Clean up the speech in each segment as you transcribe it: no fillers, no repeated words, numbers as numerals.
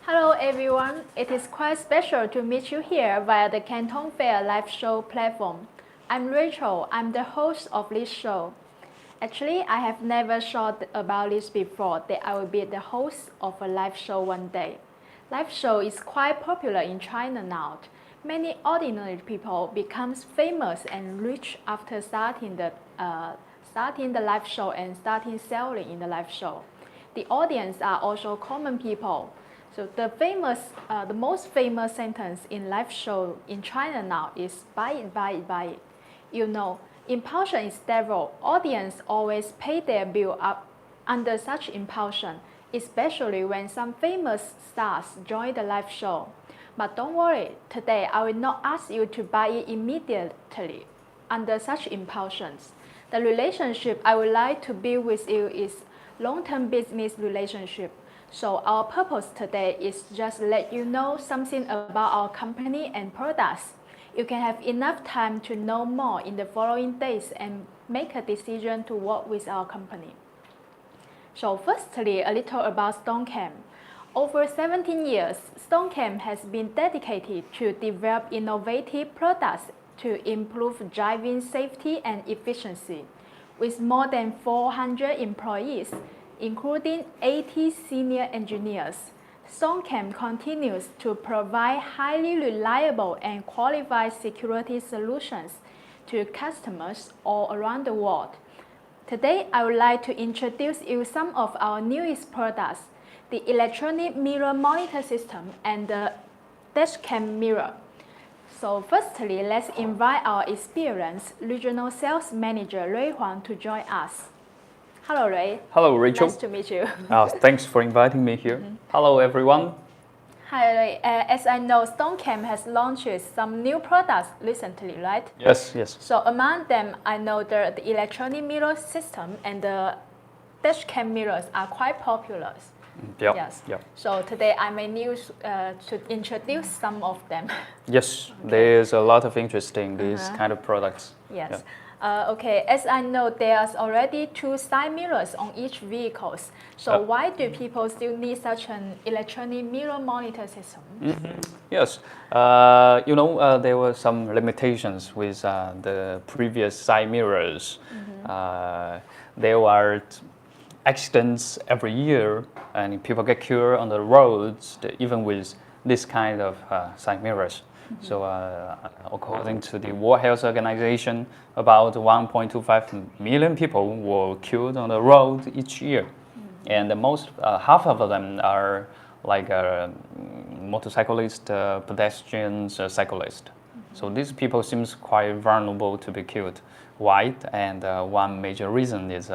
Hello everyone, it is quite special to meet you here via the Canton Fair live show platform. I'm Rachel, I'm the host of this show. Actually, I have never thought about this before, that I will be the host of a live show one day. Live show is quite popular in China now. Many ordinary people become famous and rich after starting the live show and starting selling in the live show. The audience are also common people. So the most famous sentence in live show in China now is buy it, buy it, buy it. You know, impulsion is devil. Audience always pay their bill up under such impulsion, especially when some famous stars join the live show. But don't worry, today I will not ask you to buy it immediately under such impulsions. The relationship I would like to build with you is long-term business relationship. So our purpose today is just let you know something about our company and products. You can have enough time to know more in the following days and make a decision to work with our company. So firstly, a little about STONKAM. Over 17 years, STONKAM has been dedicated to develop innovative products to improve driving safety and efficiency. With more than 400 employees, including 80 senior engineers, STONKAM continues to provide highly reliable and qualified security solutions to customers all around the world. Today, I would like to introduce you some of our newest products, the electronic mirror monitor system and the dashcam mirror. So firstly, let's invite our experienced regional sales manager Ray Huang to join us. Hello, Ray. Hello, Rachel. Nice to meet you. Thanks for inviting me here. Hello, everyone. Hi, Ray. As I know, STONKAM has launched some new products recently, right? Yes. So among them, I know the electronic mirror system and the dashcam mirrors are quite popular. Yeah. Yes. Yeah. So today I may need to introduce some of them. Yes, okay. There's a lot of interest in these kind of products. Yes. Yeah. Okay, as I know, there's already 2 side mirrors on each vehicle. So why do people still need such an electronic mirror monitor system? Yes, there were some limitations with the previous side mirrors. There were accidents every year, and people get killed on the roads, even with this kind of side mirrors. So according to the World Health Organization, about 1.25 million people were killed on the road each year. And the half of them are like motorcyclists, pedestrians, cyclists. So these people seem quite vulnerable to be killed. Why? And one major reason is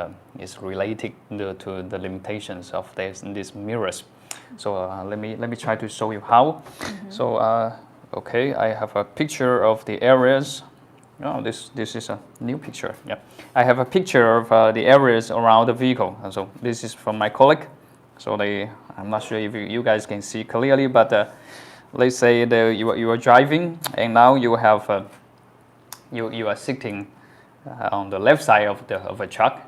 related to the limitations of these mirrors. So let me try to show you how. So okay, I have a picture of the areas. Oh, this is a new picture. Yeah, I have a picture of the areas around the vehicle. And so this is from my colleague. So I'm not sure if you guys can see clearly, but let's say you are driving, and now you have you are sitting on the left side of a truck,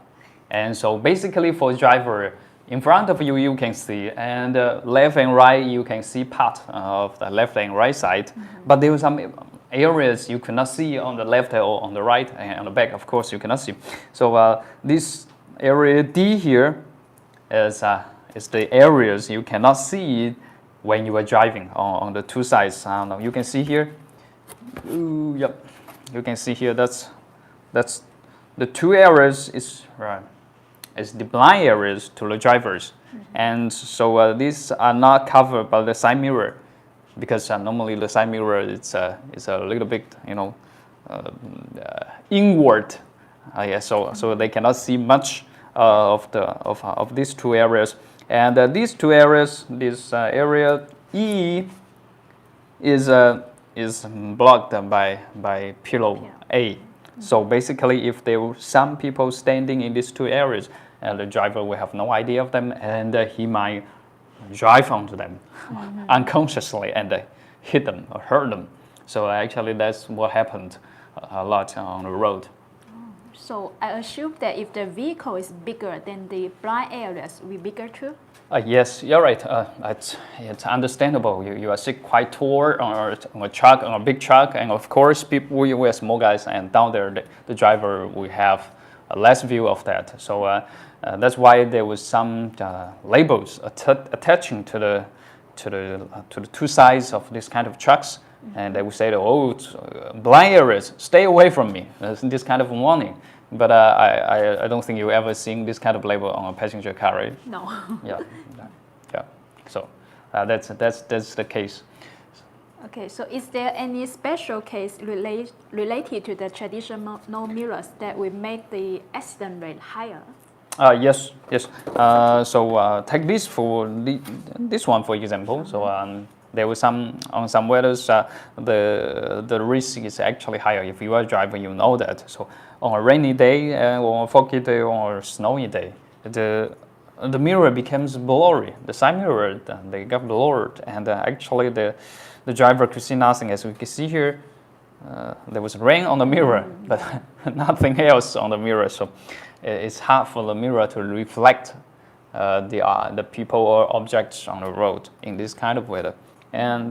and so basically for driver, in front of you, you can see, and left and right, you can see part of the left and right side. But there are some areas you cannot see on the left or on the right, and on the back, of course, you cannot see. So this area D here is the areas you cannot see when you are driving on the 2 sides. You can see here. Ooh, yep, you can see here. That's the 2 areas is right. Is the blind areas to the drivers, and so these are not covered by the side mirror, because normally the side mirror is a little bit inward, so they cannot see much of these 2 areas, and these 2 areas, this area E is blocked by pillar A. So basically, if there were some people standing in these 2 areas, the driver will have no idea of them, and he might drive onto them unconsciously and hit them or hurt them. So actually, that's what happened a lot on the road. So I assume that if the vehicle is bigger, then the blind areas will be bigger too? Yes, you're right. It's understandable. You are sit quite tall on a truck, on a big truck, and of course, we are small guys, and down there, the driver will have a less view of that. So that's why there was some labels attaching to the two sides of this kind of trucks, and they would say, "Oh, it's, blind areas, stay away from me." This kind of warning. But I don't think you ever seen this kind of label on a passenger car, right? No. Yeah, yeah. So that's the case. Okay, so is there any special case related to the traditional mirrors that will make the accident rate higher? Yes. Take this one for example. So there was on some weathers the risk is actually higher if you are driving. You know that. So on a rainy day, or a foggy day, or a snowy day, the mirror becomes blurry. The side mirror they got blurred, and actually the driver could see nothing. As we can see here, there was rain on the mirror, but nothing else on the mirror. So it's hard for the mirror to reflect the people or objects on the road in this kind of weather. And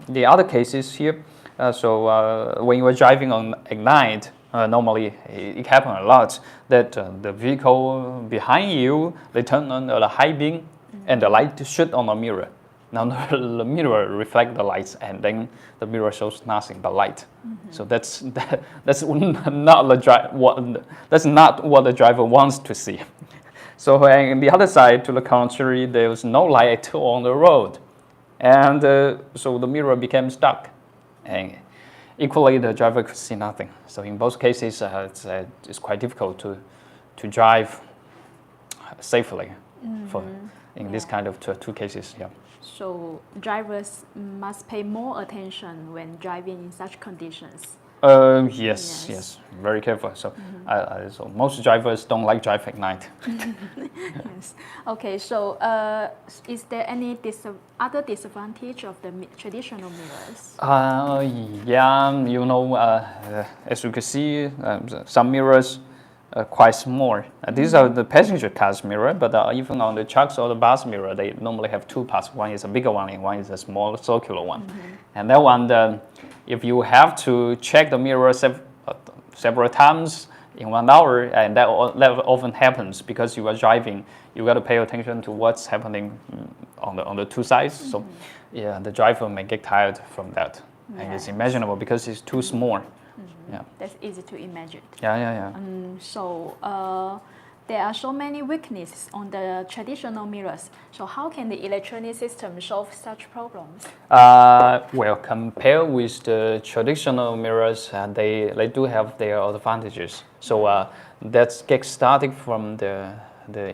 the other cases here, when you are driving at night, normally it happens a lot that the vehicle behind you, they turn on the high beam and the light shoot on the mirror. Now the mirror reflects the lights, and then the mirror shows nothing but light. So that's not what the driver wants to see. So on the other side, to the contrary, there was no light on the road, and so the mirror became dark, and equally the driver could see nothing. So in both cases, it's quite difficult to drive safely in this kind of two cases. Yeah. So drivers must pay more attention when driving in such conditions. Yes, very careful. So, so most drivers don't like drive at night. Yes. Okay. So, is there any other disadvantage of the traditional mirrors? Yeah, as you can see, some mirrors are quite small. These are the passenger car's mirror, but even on the trucks or the bus mirror, they normally have two parts. One is a bigger one, and one is a small circular one. And that one, if you have to check the mirror several times in 1 hour, and that often happens because you are driving, you got to pay attention to what's happening on the two sides. So, yeah, the driver may get tired from that, and it's imaginable because it's too small. Yeah. That's easy to imagine. Yeah. So there are so many weaknesses on the traditional mirrors. So how can the electronic system solve such problems? Well, compared with the traditional mirrors, they do have their advantages. So let's get started from the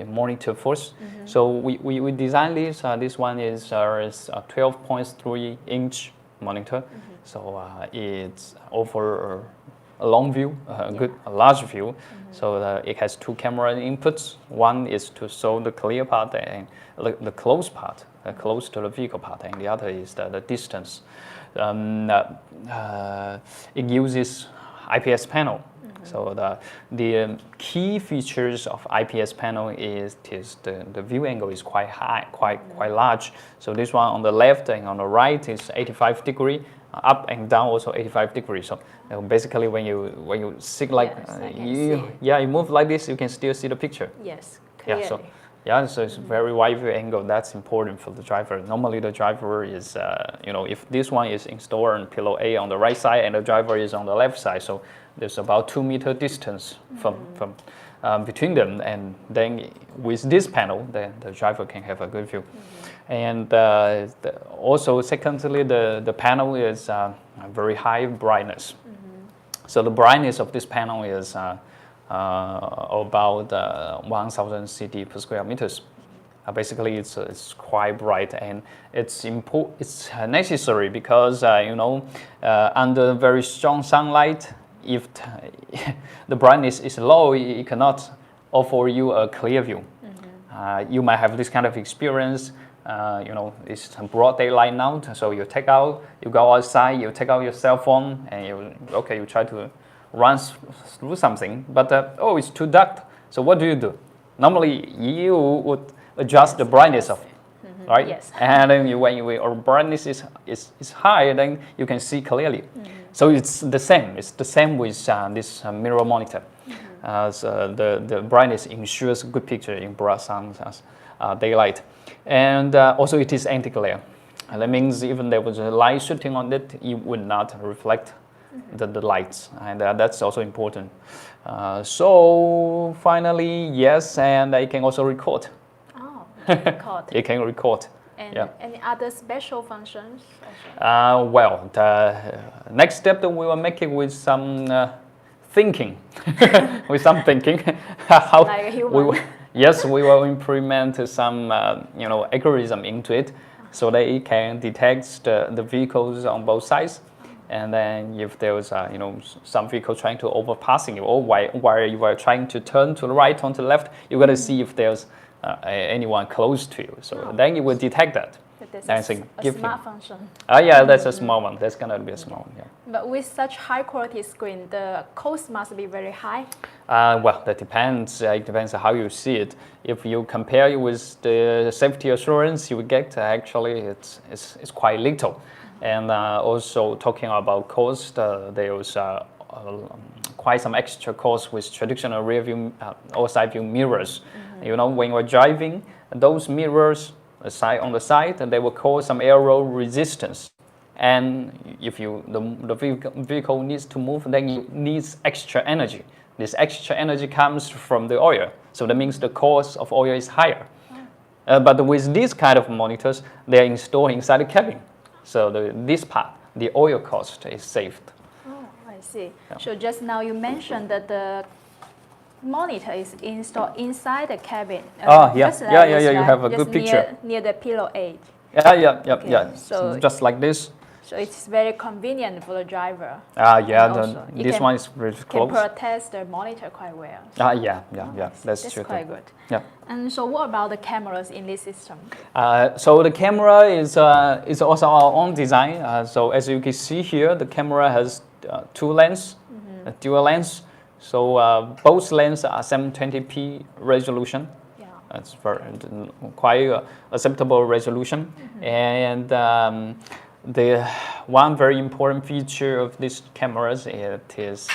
monitor first. So we designed this. This one is a 12.3-inch monitor. So it's over a long view, a large view. So it has two camera inputs. One is to show the clear part and the close part, close to the vehicle part, and the other is the distance. It uses IPS panel. So the key features of IPS panel is the view angle is quite high, quite large. So this one on the left and on the right is 85 degree. Up and down also 85 degrees. So basically, when you sit like you move like this, you can still see the picture. Yes, clearly. So it's very wide view angle. That's important for the driver. Normally, the driver is if this one is installed on pillow A on the right side and the driver is on the left side, so there's about 2 meter distance from between them, and then with this panel, the driver can have a good view. And also, secondly, the panel is very high brightness. So the brightness of this panel is about 1,000 CD per square meters. Basically, it's quite bright, and it's necessary because under very strong sunlight, if the brightness is low, it cannot offer you a clear view. You might have this kind of experience. It's broad daylight now, so you go outside, you take out your cell phone, and you try to runs through something, but oh, it's too dark. So what do? Normally, you would adjust the brightness of it, right? Yes. And then when your brightness is high, then you can see clearly. So it's the same. It's the same with this mirror monitor. So the brightness ensures good picture in broad daylight, and also it is anti-glare. That means even there was a light shooting on it, it would not reflect the lights, and that's also important. So finally, yes, and I can also record. Oh, record. It can record. And yeah. any other special functions? Well, the next step that we will make it with some thinking, with some thinking. How like a human. Yes, we will implement some algorithm into it, so that it can detect the vehicles on both sides, and then if there was some vehicle trying to overpassing you, or while you are trying to turn to the right or to the left, you got to see if there's anyone close to you. So then it will detect that. But that's a smart function. Yeah, that's a small one. That's gonna be a small one. Yeah. But with such high quality screen, the cost must be very high. Well, that depends. It depends on how you see it. If you compare it with the safety assurance you will get, actually it's quite little. And also talking about cost, there was quite some extra cost with traditional rear view or side view mirrors. When you're driving, those mirrors on the side, and they will cause some aero resistance. And if the vehicle needs to move, then it needs extra energy. This extra energy comes from the oil, so that means the cost of oil is higher. But with these kind of monitors, they are installed inside the cabin, so this part, the oil cost, is saved. Oh, I see. Yeah. So just now you mentioned that the monitor is installed inside the cabin. You have a good picture near the pillow edge. Yeah. So just like this. So it's very convenient for the driver. This one is very close. Can protect the monitor quite well. That's true. That's quite good. Yeah. And so what about the cameras in this system? So the camera is also our own design. So as you can see here, the camera has two lenses, a dual lens. So both lenses are 720p resolution. Yeah. That's quite acceptable resolution. And the one very important feature of these cameras it has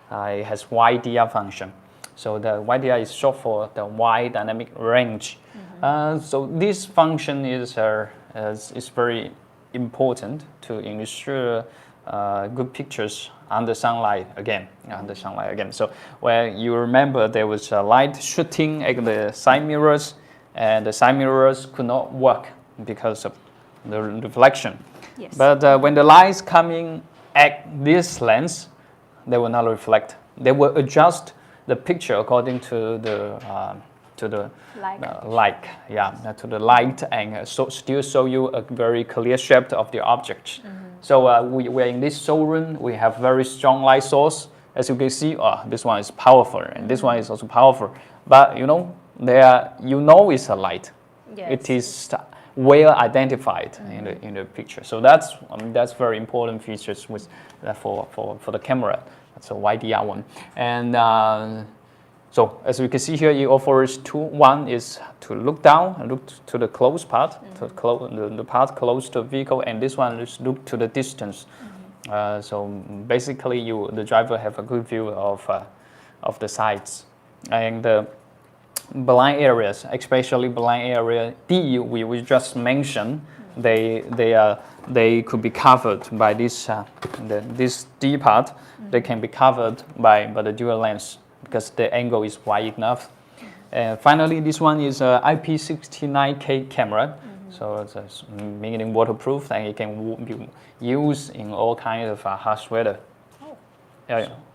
YDR function. So the YDR is short for the wide dynamic range. So this function is very important to ensure good pictures under sunlight again. So when you remember, there was a light shooting at the side mirrors, and the side mirrors could not work because of the reflection. Yes. But when the lights coming at this lens, they will not reflect. They will adjust the picture according to the light, to the light, and still show you a very clear shape of the object. So we're in this showroom. We have very strong light source. As you can see, this one is powerful, and this one is also powerful. But it's a light. Yes. It is well identified in the picture. So that's very important features for the camera. That's a YDR one. And so as you can see here, it offers two. One is to look down and look to the close part, the part close to the vehicle, and this one is look to the distance. So basically, the driver have a good view of the sides, and the blind areas, especially blind area D, we just mentioned, they could be covered by this this D part. They can be covered by the dual lens, because the angle is wide enough. And finally, this one is a IP69K camera, so it's meaning waterproof, and it can be used in all kinds of harsh weather. Oh,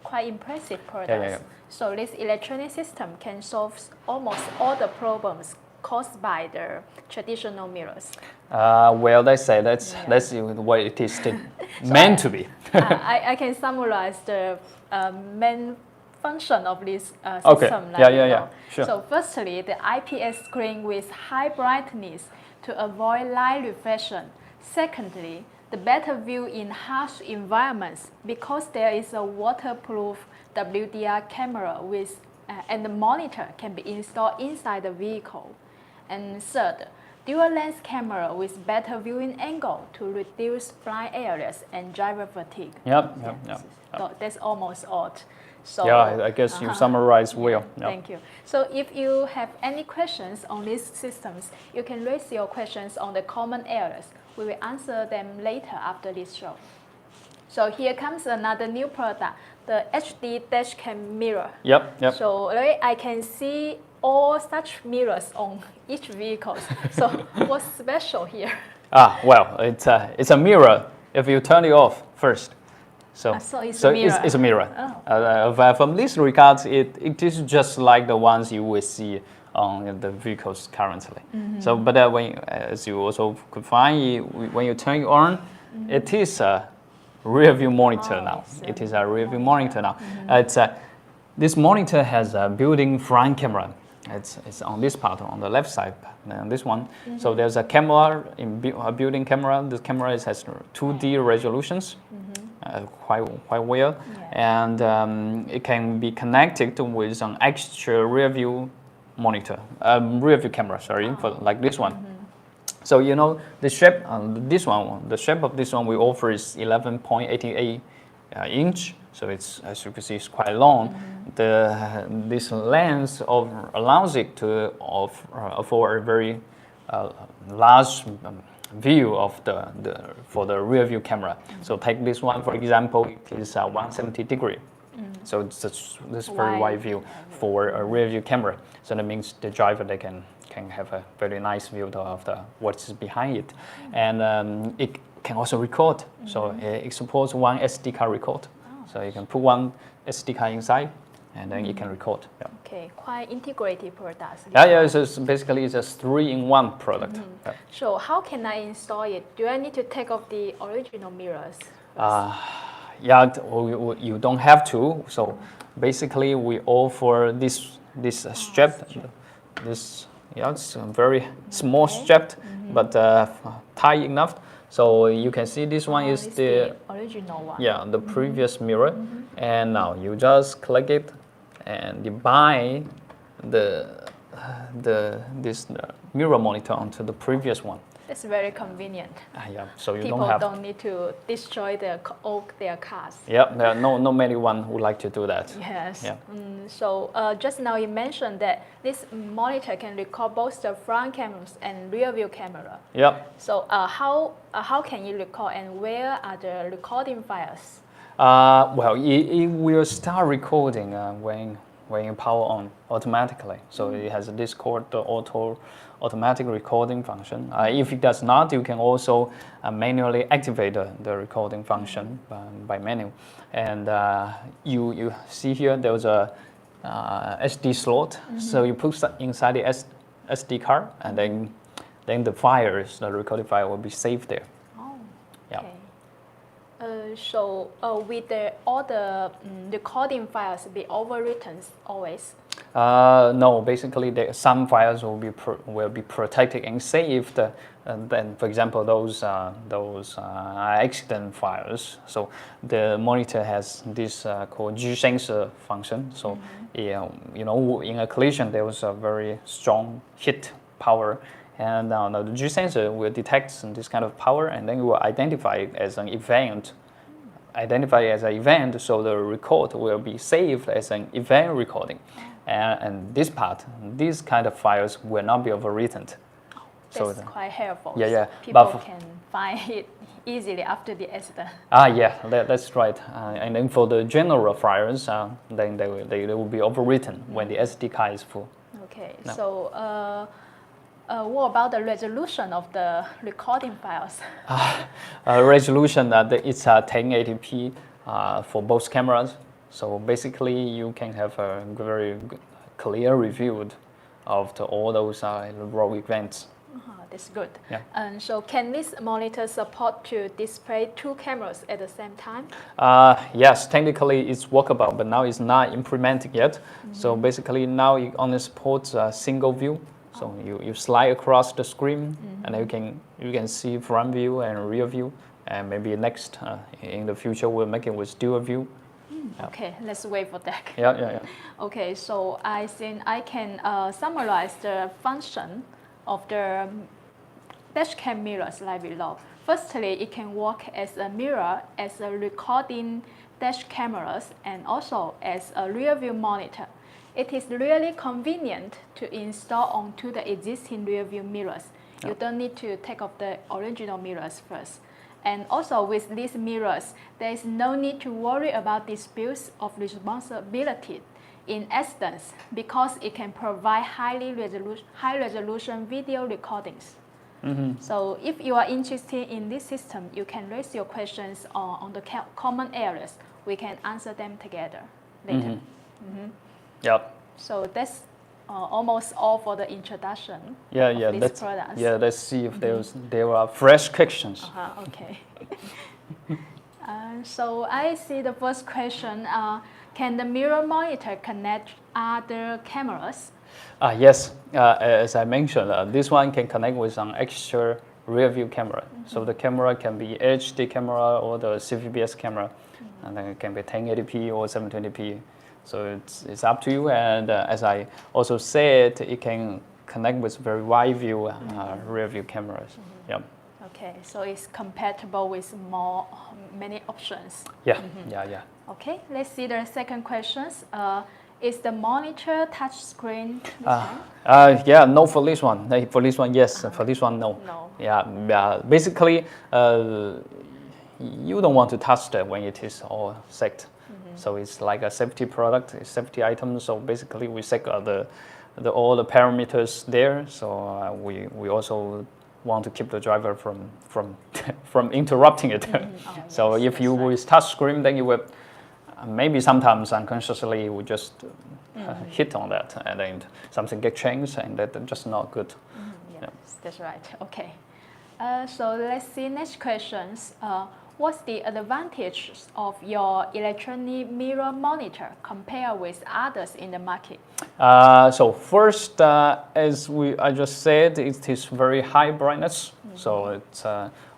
quite impressive products. So this electronic system can solve almost all the problems caused by the traditional mirrors. Well, they say that's what it is meant to be. I can summarize the main function of this system. Okay. Sure. So firstly, the IPS screen with high brightness to avoid light reflection. Secondly, the better view in harsh environments because there is a waterproof WDR camera with and the monitor can be installed inside the vehicle. And third, dual lens camera with better viewing angle to reduce blind areas and driver fatigue. Yep. So that's almost all. So, yeah, I guess you summarized well. Yeah, thank you. So if you have any questions on these systems, you can raise your questions on the comment areas. We will answer them later after this show. So here comes another new product, the HD dashcam mirror. Yep. So I can see all such mirrors on each vehicle. So what's special here? Well, it's a mirror if you turn it off first. So it's a mirror. It's a mirror. Oh. From this regards, it is just like the ones you will see on the vehicles currently. So, but as you also could find, when you turn it on, it is a rear view monitor now. It is a rear view monitor now. This monitor has a built-in front camera. It's on this part, on the left side, on this one. So there's a camera, a built-in camera. This camera has 2D resolutions, quite well, and it can be connected with an extra rear view monitor, rear view camera. Sorry, for like this one. So you know the shape the shape of this one we offer is 11.88 inch. So it's, as you can see, it's quite long. This lens allows it to offer a very large view of for the rear view camera. So take this one for example. It is 170 degree. So it's this very wide view for a rear view camera. So that means the driver they can have a very nice view of what's behind it, and it can also record. So it supports one SD card record. So you can put one SD card inside, and then you can record. Yeah. Okay, quite integrated products. Yeah. It's basically it's a 3-in-1 product. Yeah. So how can I install it? Do I need to take off the original mirrors? Yeah, you don't have to. So basically, we offer this strap. It's a very small strap, but tight enough. So you can see this one is the original one. Yeah, the previous mirror, and now you just click it, and you buy this mirror monitor onto the previous one. It's very convenient. Yeah, so you People don't don't need to destroy their cars. Yeah, there are no many one who like to do that. Yes. Yeah. So just now you mentioned that this monitor can record both the front cameras and rear view camera. Yeah. So how can you record, and where are the recording files? Well, it will start recording when you power on automatically. So it has this called the automatic recording function. If it does not, you can also manually activate the recording function by menu. And you see here there's a SD slot. So you put inside the SD card, and then the recording file will be saved there. Oh, yeah. Okay. So with all the recording files be overwritten always? No, basically some files will be protected and saved. Then, for example, those accident files. So the monitor has this called G sensor function. So you know, in a collision there was a very strong hit power. And now the G sensor will detect this kind of power, and then it will identify it as an event. So the record will be saved as an event recording. And these kind of files will not be overwritten. That's quite helpful. Yeah. People can find it easily after the accident. Yeah, that's right. And then for the general files, then they will be overwritten when the SD card is full. Okay, no. So what about the resolution of the recording files? Resolution, it's 1080p for both cameras. So basically, you can have a very clear review of all those road events. That's good. Yeah. And so can this monitor support to display two cameras at the same time? Yes, technically it's workable, but now it's not implemented yet. So basically now it only supports a single view. So you slide across the screen, and you can see front view and rear view, and maybe next in the future we'll make it with dual view. Okay, let's wait for that. Yeah. Okay, so I think I can summarize the function of the dashcam mirrors like below. Firstly, it can work as a mirror, as a recording dash cameras, and also as a rear view monitor. It is really convenient to install onto the existing rear view mirrors. You don't need to take off the original mirrors first. And also with these mirrors, there is no need to worry about disputes of responsibility in accidents because it can provide high resolution video recordings. So if you are interested in this system, you can raise your questions on the common areas. We can answer them together later. Yep. So that's almost all for the introduction of these products. Yeah, let's see if there are fresh questions. Okay. So I see the first question. Can the mirror monitor connect other cameras? Yes, as I mentioned, this one can connect with an extra rear view camera. So the camera can be HD camera or the CVBS camera, and then it can be 1080p or 720p. So it's up to you. And as I also said, it can connect with very wide view rear view cameras. Yep. Okay, so it's compatible with many options. Yeah. Okay, let's see the second questions. Is the monitor touch screen? Yeah, no for this one. For this one, yes. For this one, no. No. Yeah. Basically, you don't want to touch that when it is all set. So it's like a safety product, a safety item. So basically, we set all the parameters there. So we also want to keep the driver from interrupting it. So yes, if you with touch screen, then you will maybe sometimes unconsciously we just hit on that, and then something gets changed, and that's just not good. Yes, that's right. Okay. So let's see next questions. What's the advantage of your electronic mirror monitor compared with others in the market? So first, as I just said, it is very high brightness. So it's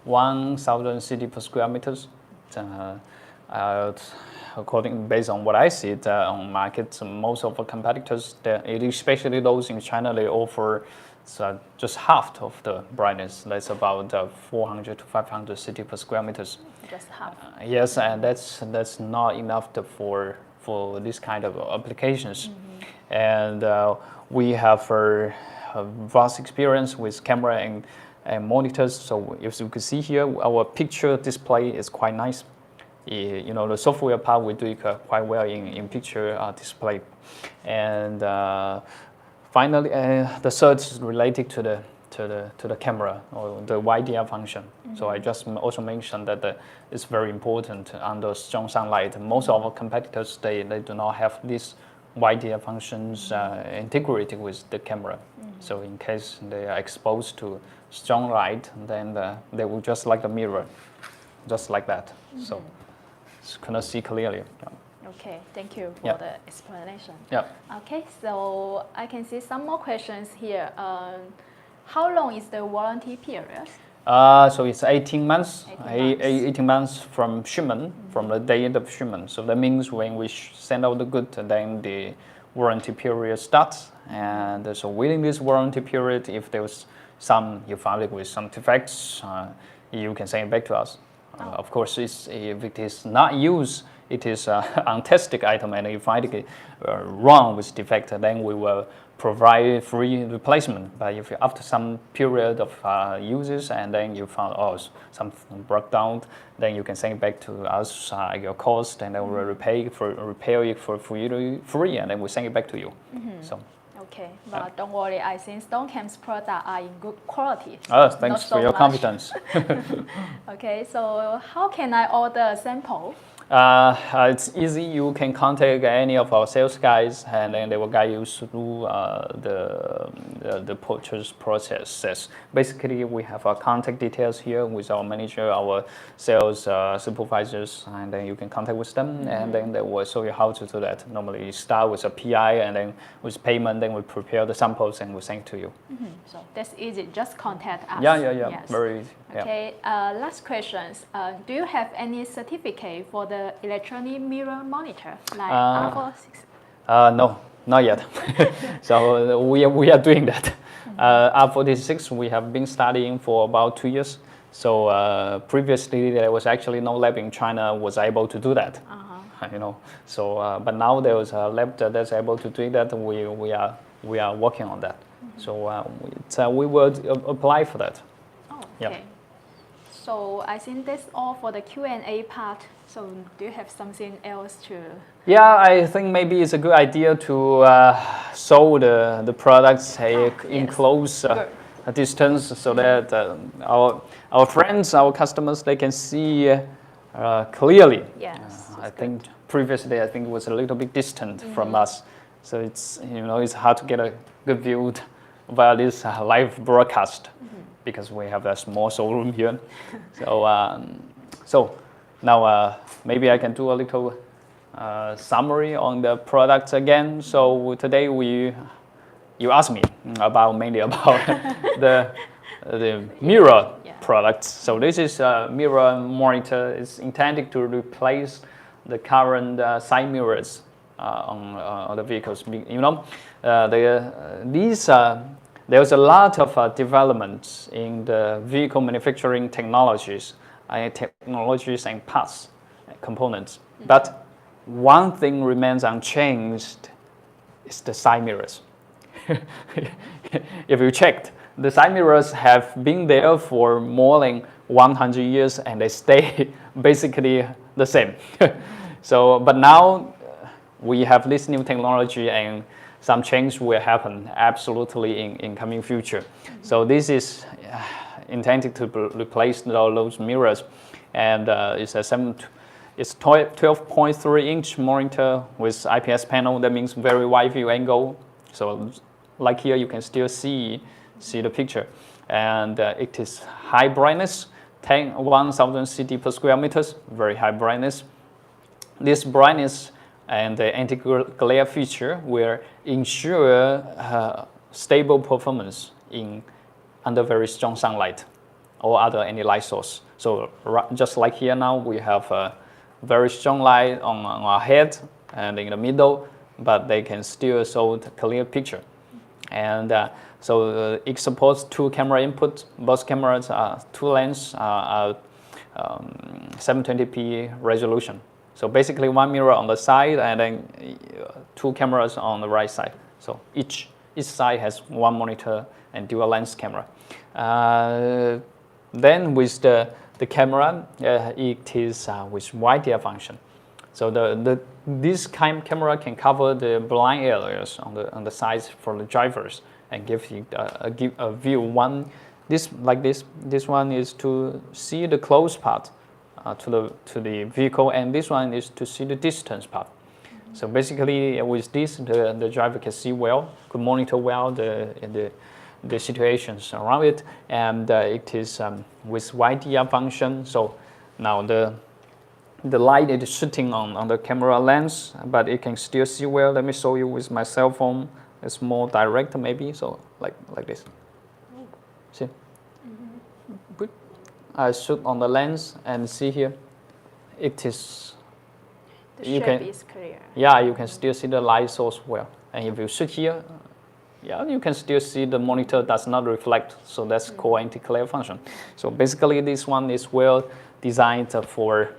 1,000 CD per square meters. Based on what I see on market, most of the competitors, especially those in China, they offer just half of the brightness. That's about 400 to 500 CD per square meters. Just half. Yes, and that's not enough for this kind of applications. And we have a vast experience with camera and monitors. So if you can see here, our picture display is quite nice. The software part we do quite well in picture display. And finally, the third is related to the camera or the YDR function. So I just also mentioned that it's very important under strong sunlight. Most of our competitors they do not have these YDR functions integrated with the camera. So in case they are exposed to strong light, then they will just like the mirror, just like that. So cannot see clearly. Okay, thank you for the explanation. Yeah. Okay, so I can see some more questions here. How long is the warranty period? So it's 18 months. 18 months from shipment, from the day of shipment. So that means when we send out the good, then the warranty period starts. And so within this warranty period, if there's you found it with some defects, you can send it back to us. Of course, if it is not used, it is an untested item, and if you find it wrong with defect, then we will provide free replacement. But if after some period of uses and then you found something broke down, then you can send it back to us at your cost, and then we'll repair it for free, and then we'll send it back to you. So. Okay, but don't worry, I think STONKAM's products are in good quality. Thanks for your confidence. Okay, so how can I order a sample? It's easy. You can contact any of our sales guys, and then they will guide you through the purchase process. Basically, we have our contact details here with our manager, our sales supervisors, and then you can contact with them, and then they will show you how to do that. Normally, you start with a PI, and then with payment, then we prepare the samples and we send to you. So that's easy. Just contact us. Yeah. Yes. Very easy. Okay. Last questions. Do you have any certificate for the electronic mirror monitor like Alpha 6? No, not yet. So we are doing that. R46 we have been studying for about 2 years. So previously there was actually no lab in China was able to do that. You know. So but now there is a lab that's able to do that. We are working on that. So we will apply for that. Oh, okay. Yeah. So I think that's all for the Q&A part. So do you have something else to? Yeah, I think maybe it's a good idea to show the products in close distance so that our friends, our customers, they can see clearly. Yes. I think previously it was a little bit distant from us, so it's it's hard to get a good view via this live broadcast. Because we have a small showroom here. So now maybe I can do a little summary on the products again. So today you asked me mainly about the mirror products. So this is a mirror monitor. It's intended to replace the current side mirrors on the vehicles. There's a lot of developments in the vehicle manufacturing technologies and parts, components. But one thing remains unchanged, is the side mirrors. If you checked, the side mirrors have been there for more than 100 years and they stay basically the same. But now we have this new technology and some change will happen absolutely in coming future. So this is intended to replace those mirrors, and it's 12.3-inch monitor with IPS panel. That means very wide view angle. So like here, you can still see the picture, and it is high brightness, 1000 CD per square meters, very high brightness. This brightness and the anti-glare feature will ensure stable performance under very strong sunlight or any light source. So just like here now, we have a very strong light on our head and in the middle, but they can still show the clear picture. And so it supports 2 camera input. Both cameras are 2 lens, 720p resolution. So basically 1 mirror on the side and then 2 cameras on the right side. So each side has 1 monitor and dual lens camera. Then with the camera, it is with wide function. So this camera can cover the blind areas on the sides for the drivers and give you a view. This one is to see the close part to the vehicle, and this one is to see the distance part. So basically, with this, the driver can see well, could monitor well the situations around it, and it is with YDR function. So now the light is sitting on the camera lens, but it can still see well. Let me show you with my cell phone. It's more direct, maybe. So like this. See. Good. I shoot on the lens and see here. It is. The shape is clear. Yeah, you can still see the light source well. And if you shoot here, yeah, you can still see the monitor does not reflect. So that's called anti-glare function. So basically, this one is well designed for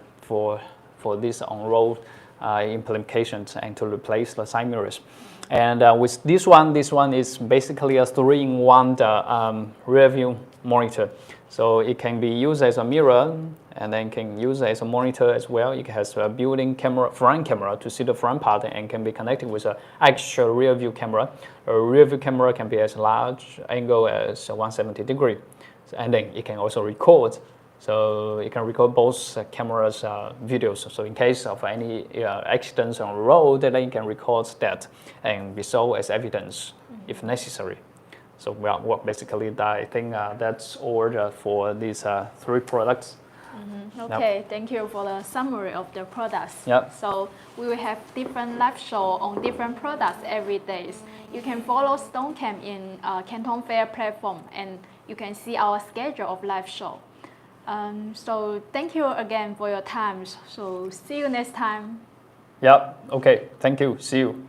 this on-road implications and to replace the side mirrors. And with this one is basically a 3-in-1 rear view monitor. So it can be used as a mirror and then can use as a monitor as well. It has a built-in front camera to see the front part and can be connected with an actual rear view camera. A rear view camera can be as large angle as 170 degree. And then it can also record So you can record both cameras' videos. So in case of any accidents on the road, then you can record that and be sold as evidence if necessary. So well, basically, I think that's all for these 3 products. Okay, thank you for the summary of the products. Yep. So we will have different live show on different products every day. You can follow STONKAM in Canton Fair platform, and you can see our schedule of live show. So thank you again for your time. So see you next time. Yep. Okay. Thank you. See you.